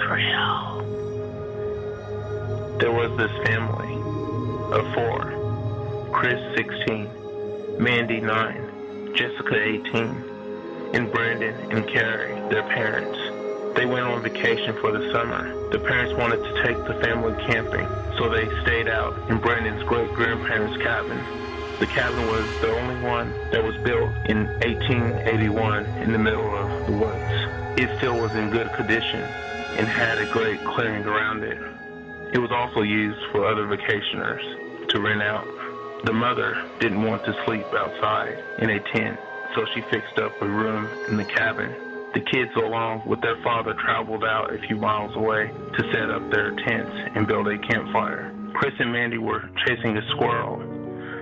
betrayal. There was this family of 4. Chris, 16, Mandy, 9, Jessica, 18, and Brandon and Carrie, their parents. They went on vacation for the summer. The parents wanted to take the family camping, so they stayed out in Brandon's great-grandparents' cabin. The cabin was the only one that was built in 1881 in the middle of the woods. It still was in good condition and had a great clearing around it. It was also used for other vacationers to rent out. The mother didn't want to sleep outside in a tent, so she fixed up a room in the cabin. The kids, along with their father, traveled out a few miles away to set up their tents and build a campfire. Chris and Mandy were chasing a squirrel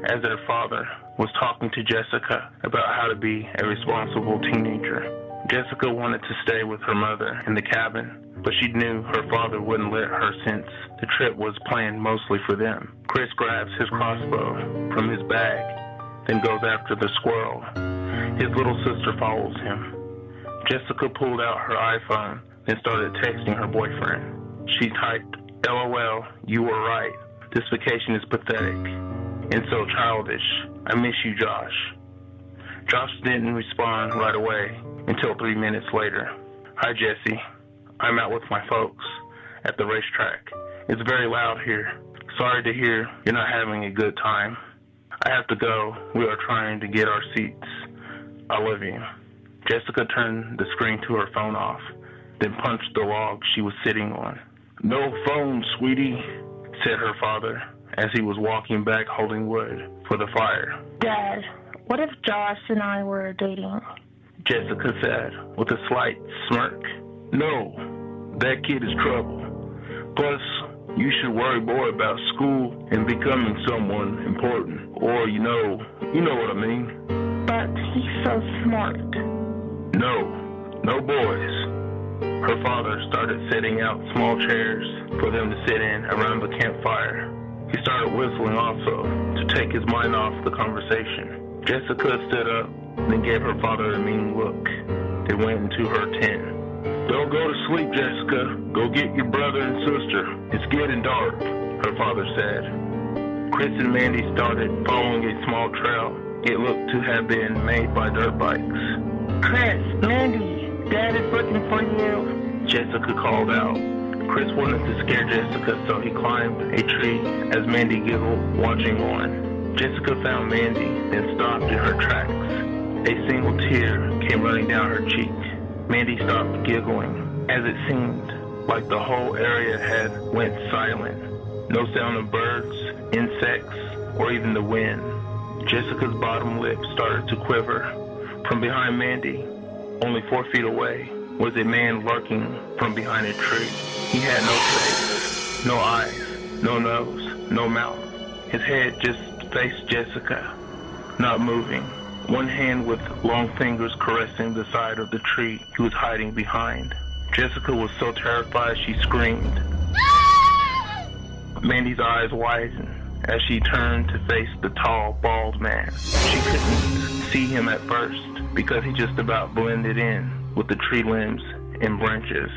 as their father was talking to Jessica about how to be a responsible teenager. Jessica wanted to stay with her mother in the cabin, but she knew her father wouldn't let her since the trip was planned mostly for them. Chris grabs his crossbow from his bag, then goes after the squirrel. His little sister follows him. Jessica pulled out her iPhone and started texting her boyfriend. She typed, "LOL, you were right. This vacation is pathetic and so childish. I miss you, Josh." Josh didn't respond right away until 3 minutes later. "Hi, Jesse. I'm out with my folks at the racetrack. It's very loud here. Sorry to hear you're not having a good time. I have to go. We are trying to get our seats. I love you." Jessica turned the screen to her phone off, then punched the log she was sitting on. "No phone, sweetie," said her father as he was walking back holding wood for the fire. Dad, what if Josh and I were dating? Jessica said with a slight smirk. "No, that kid is trouble. Plus, you should worry more about school and becoming someone important. Or, you know what I mean." But he's so smart. No boys. Her father started setting out small chairs for them to sit in around the campfire. He started whistling also to take his mind off the conversation. Jessica stood up, then gave her father a mean look, then went into her tent. "Don't go to sleep, Jessica. Go get your brother and sister. It's getting dark," her father said. Chris and Mandy started following a small trail. It looked to have been made by dirt bikes. "Chris, Mandy, Dad is looking for you," Jessica called out. Chris wanted to scare Jessica, so he climbed a tree as Mandy giggled, watching on. Jessica found Mandy, then stopped in her tracks. A single tear came running down her cheek. Mandy stopped giggling, as it seemed like the whole area had went silent. No sound of birds, insects, or even the wind. Jessica's bottom lip started to quiver. From behind Mandy, only 4 feet away, was a man lurking from behind a tree. He had no face, no eyes, no nose, no mouth. His head just faced Jessica, not moving. One hand with long fingers caressing the side of the tree he was hiding behind. Jessica was so terrified she screamed. Mandy's eyes widened as she turned to face the tall, bald man. She couldn't see him at first because he just about blended in with the tree limbs and branches.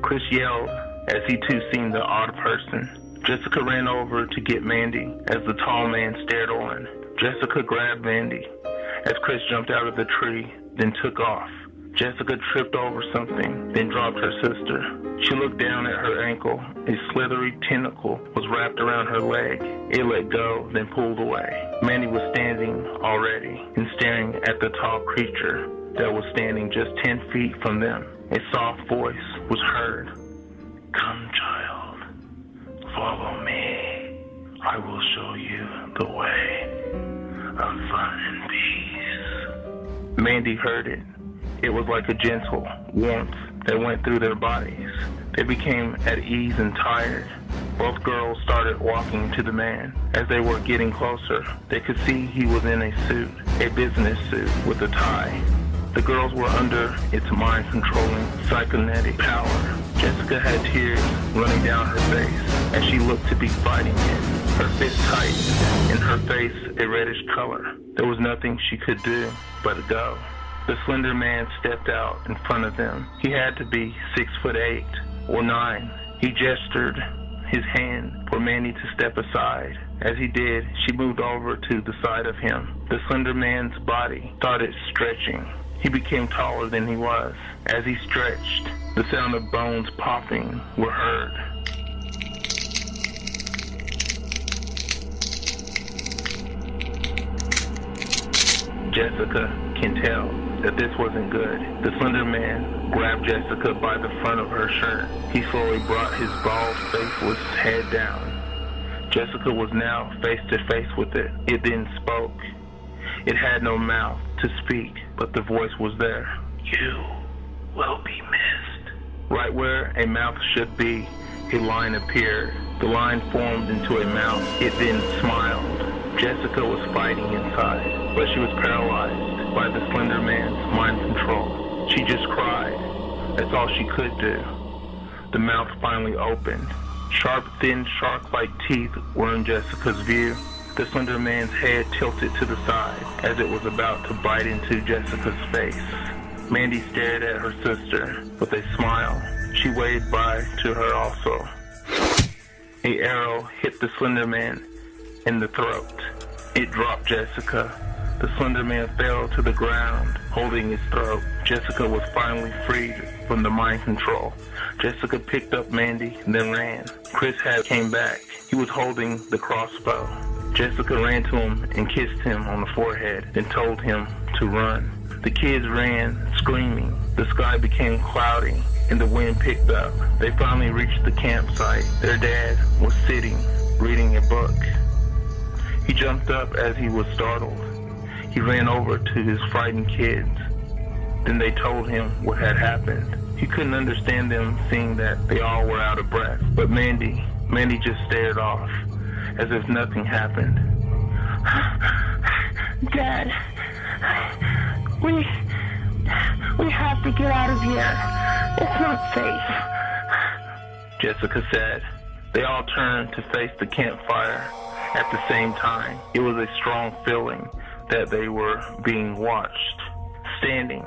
Chris yelled as he too seen the odd person. Jessica ran over to get Mandy as the tall man stared on. Jessica grabbed Mandy as Chris jumped out of the tree, then took off. Jessica tripped over something, then dropped her sister. She looked down at her ankle. A slithery tentacle was wrapped around her leg. It let go, then pulled away. Mandy was standing already and staring at the tall creature that was standing just 10 feet from them. A soft voice was heard. "Come, child, follow me. I will show you the way of fun and peace." Mandy heard it. It was like a gentle warmth that went through their bodies. They became at ease and tired. Both girls started walking to the man. As they were getting closer, they could see he was in a suit, a business suit with a tie. The girls were under its mind-controlling psychonetic power. Jessica had tears running down her face as she looked to be fighting it. Her fist tightened and her face a reddish color. There was nothing she could do but go. The Slender Man stepped out in front of them. He had to be 6'8" or 9. He gestured his hand for Mandy to step aside. As he did, she moved over to the side of him. The Slender Man's body started stretching. He became taller than he was. As he stretched, the sound of bones popping were heard. Jessica can tell that this wasn't good. The Slender Man grabbed Jessica by the front of her shirt. He slowly brought his bald, faceless head down. Jessica was now face to face with it. It then spoke. It had no mouth to speak, but the voice was there. You will be missed. Right where a mouth should be, a line appeared. The line formed into a mouth. It then smiled. Jessica was fighting inside, but she was paralyzed by the Slender Man's mind control. She just cried. That's all she could do. The mouth finally opened. Sharp, thin, shark-like teeth were in Jessica's view. The Slender Man's head tilted to the side as it was about to bite into Jessica's face. Mandy stared at her sister with a smile. She waved by to her also. An arrow hit the Slender Man in the throat. It dropped Jessica. The Slender Man fell to the ground, holding his throat. Jessica was finally freed from the mind control. Jessica picked up Mandy and then ran. Chris came back. He was holding the crossbow. Jessica ran to him and kissed him on the forehead, then told him to run. The kids ran, screaming. The sky became cloudy and the wind picked up. They finally reached the campsite. Their dad was sitting, reading a book. He jumped up as he was startled. He ran over to his frightened kids. Then they told him what had happened. He couldn't understand them, seeing that they all were out of breath. But Mandy just stared off, as if nothing happened. Dad, we have to get out of here. It's not safe. Jessica said. They all turned to face the campfire at the same time. It was a strong feeling that they were being watched. Standing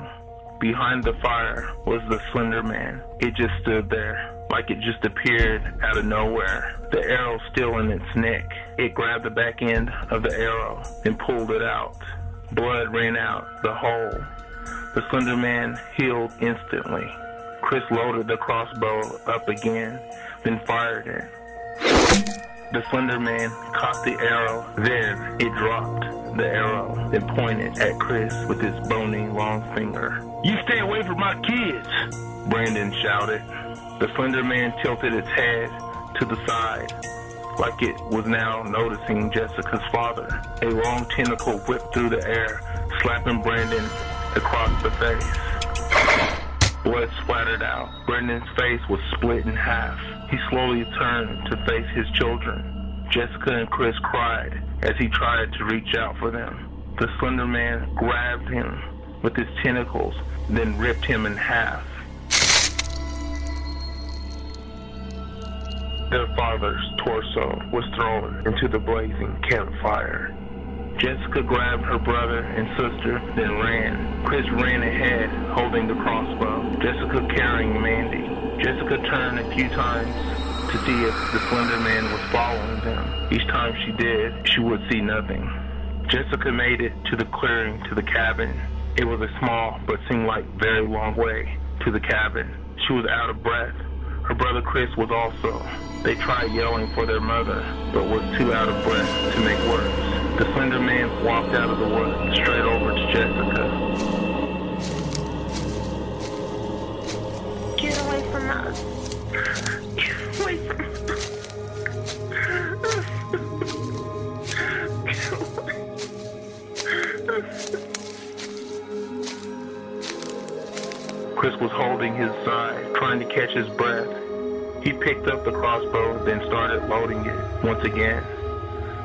behind the fire was the Slender Man. It just stood there, like it just appeared out of nowhere. The arrow still in its neck. It grabbed the back end of the arrow and pulled it out. Blood ran out the hole. The Slender Man healed instantly. Chris loaded the crossbow up again, then fired it. The Slender Man caught the arrow. Then it dropped the arrow and pointed at Chris with his bony long finger. "You stay away from my kids!" Brandon shouted. The Slender Man tilted its head to the side, like it was now noticing Jessica's father. A long tentacle whipped through the air, slapping Brandon across the face. Blood splattered out. Brandon's face was split in half. He slowly turned to face his children. Jessica and Chris cried as he tried to reach out for them. The Slender Man grabbed him with his tentacles, then ripped him in half. Their father's torso was thrown into the blazing campfire. Jessica grabbed her brother and sister, then ran. Chris ran ahead, holding the crossbow. Jessica carrying Mandy. Jessica turned a few times to see if the Slender Man was following them. Each time she did, she would see nothing. Jessica made it to the clearing to the cabin. It was a small but seemed like very long way to the cabin. She was out of breath. Her brother Chris was also. They tried yelling for their mother, but was too out of breath to make words. The Slender Man walked out of the woods straight over to Jessica. Get away from us. Get away from us. Get away. Chris was holding his side, trying to catch his breath. He picked up the crossbow, then started loading it once again.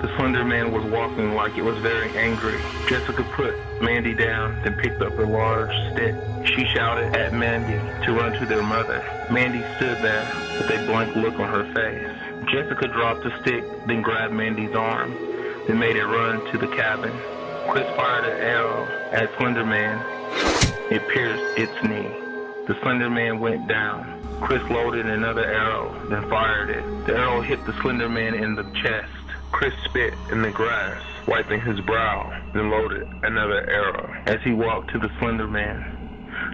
The Slender Man was walking like it was very angry. Jessica put Mandy down, then picked up a large stick. She shouted at Mandy to run to their mother. Mandy stood there with a blank look on her face. Jessica dropped the stick, then grabbed Mandy's arm, then made it run to the cabin. Chris fired an arrow at Slender Man. It pierced its knee. The Slender Man went down. Chris loaded another arrow, then fired it. The arrow hit the Slender Man in the chest. Chris spit in the grass, wiping his brow, then loaded another arrow. As he walked to the Slender Man,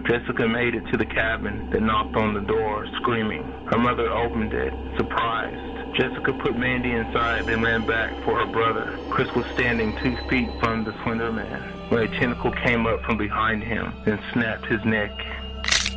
Jessica made it to the cabin, then knocked on the door, screaming. Her mother opened it, surprised. Jessica put Mandy inside, then ran back for her brother. Chris was standing 2 feet from the Slender Man when a tentacle came up from behind him, then snapped his neck.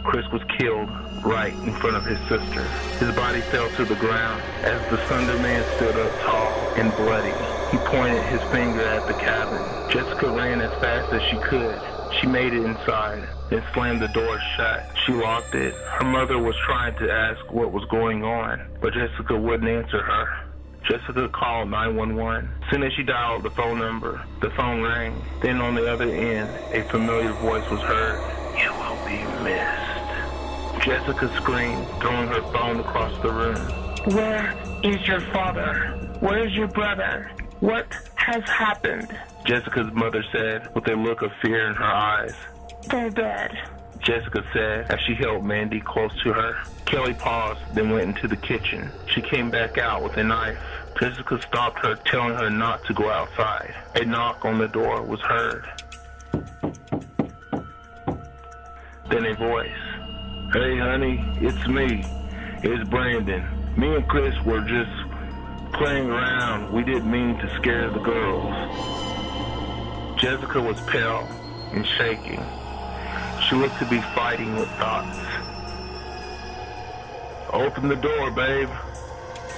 Chris was killed right in front of his sister. His body fell to the ground as the Slender Man stood up tall and bloody. He pointed his finger at the cabin. Jessica ran as fast as she could. She made it inside, then slammed the door shut. She locked it. Her mother was trying to ask what was going on, but Jessica wouldn't answer her. Jessica called 911. As soon as she dialed the phone number, the phone rang. Then on the other end, a familiar voice was heard. "You will be missed." Jessica screamed, throwing her phone across the room. Where is your father? Where's your brother? What has happened? Jessica's mother said with a look of fear in her eyes. They're dead. Jessica said as she held Mandy close to her. Kelly paused, then went into the kitchen. She came back out with a knife. Jessica stopped her, telling her not to go outside. A knock on the door was heard. Then a voice. "Hey, honey, it's me. It's Brandon. Me and Chris were just playing around. We didn't mean to scare the girls." Jessica was pale and shaking. She looked to be fighting with thoughts. "Open the door, babe,"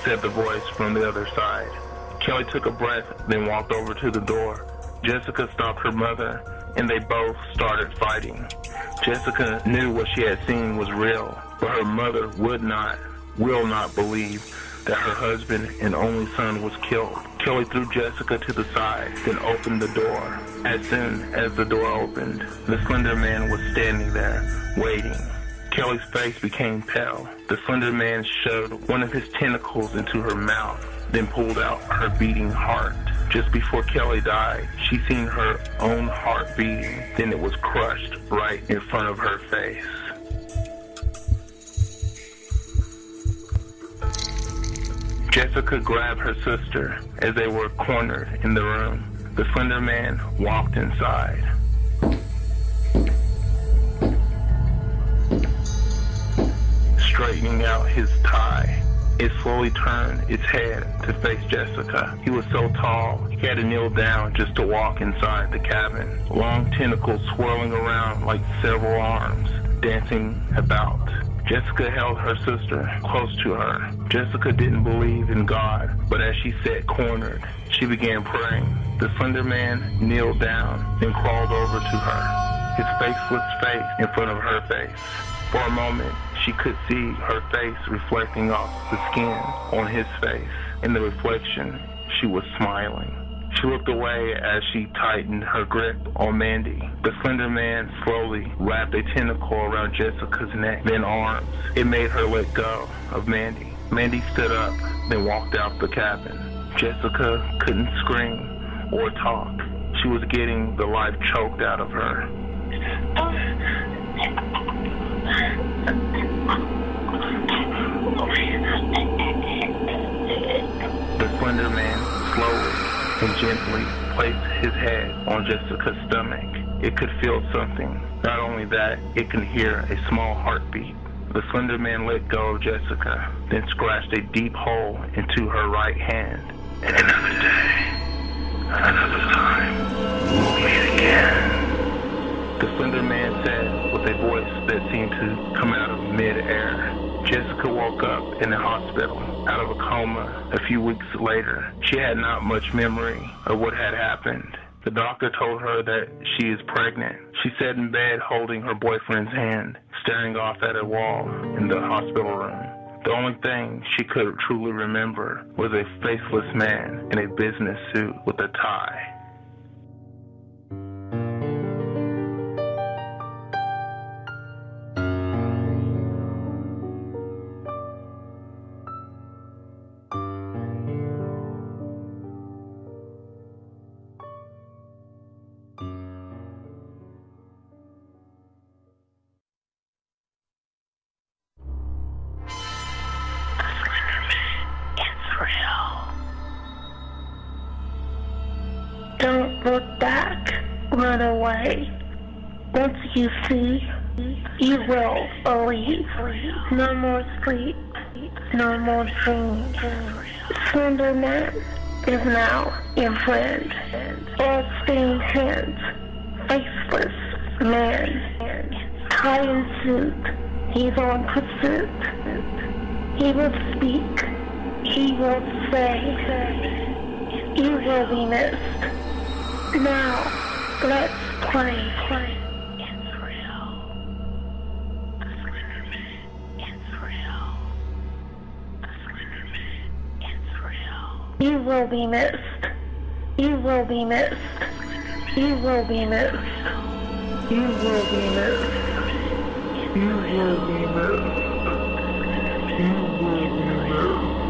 said the voice from the other side. Kelly took a breath, then walked over to the door. Jessica stopped her mother, and they both started fighting. Jessica knew what she had seen was real, but her mother will not believe that her husband and only son was killed. Kelly threw Jessica to the side, then opened the door. As soon as the door opened, the Slender Man was standing there, waiting. Kelly's face became pale. The Slender Man shoved one of his tentacles into her mouth, then pulled out her beating heart. Just before Kelly died, she seen her own heart beating, then it was crushed right in front of her face. Jessica grabbed her sister as they were cornered in the room. The Slender Man walked inside. Straightening out his tie, it slowly turned its head to face Jessica. He was so tall, he had to kneel down just to walk inside the cabin. Long tentacles swirling around like several arms, dancing about. Jessica held her sister close to her. Jessica didn't believe in God, but as she sat cornered, she began praying. The Slender Man kneeled down, then crawled over to her, his faceless face in front of her face. For a moment, she could see her face reflecting off the skin on his face. In the reflection, she was smiling. She looked away as she tightened her grip on Mandy. The Slender Man slowly wrapped a tentacle around Jessica's neck, then arms. It made her let go of Mandy. Mandy stood up, then walked out the cabin. Jessica couldn't scream or talk. She was getting the life choked out of her. The Slender Man slowly and gently placed his head on Jessica's stomach. It could feel something. Not only that, it could hear a small heartbeat. The Slender Man let go of Jessica, then scratched a deep hole into her right hand. "And another day, another time, we'll meet again," the Slender Man said with a voice that seemed to come out of mid-air. Jessica woke up in a hospital, out of a coma a few weeks later. She had not much memory of what had happened. The doctor told her that she is pregnant. She sat in bed holding her boyfriend's hand, staring off at a wall in the hospital room. The only thing she could truly remember was a faceless man in a business suit with a tie. Look back. Run away. Once you see, you will believe. No more sleep. No more dreams. Slender Man is now your friend. Blood-stained hands. Faceless man. Tie in suit. He's on pursuit. He will speak. He will say. You will be missed. Now, let's play. It's real. The Slender Man. It's real. The Slender Man. It's real. You will be missed. You will be missed. You will be missed. You will be missed. You will be missed. You will be missed.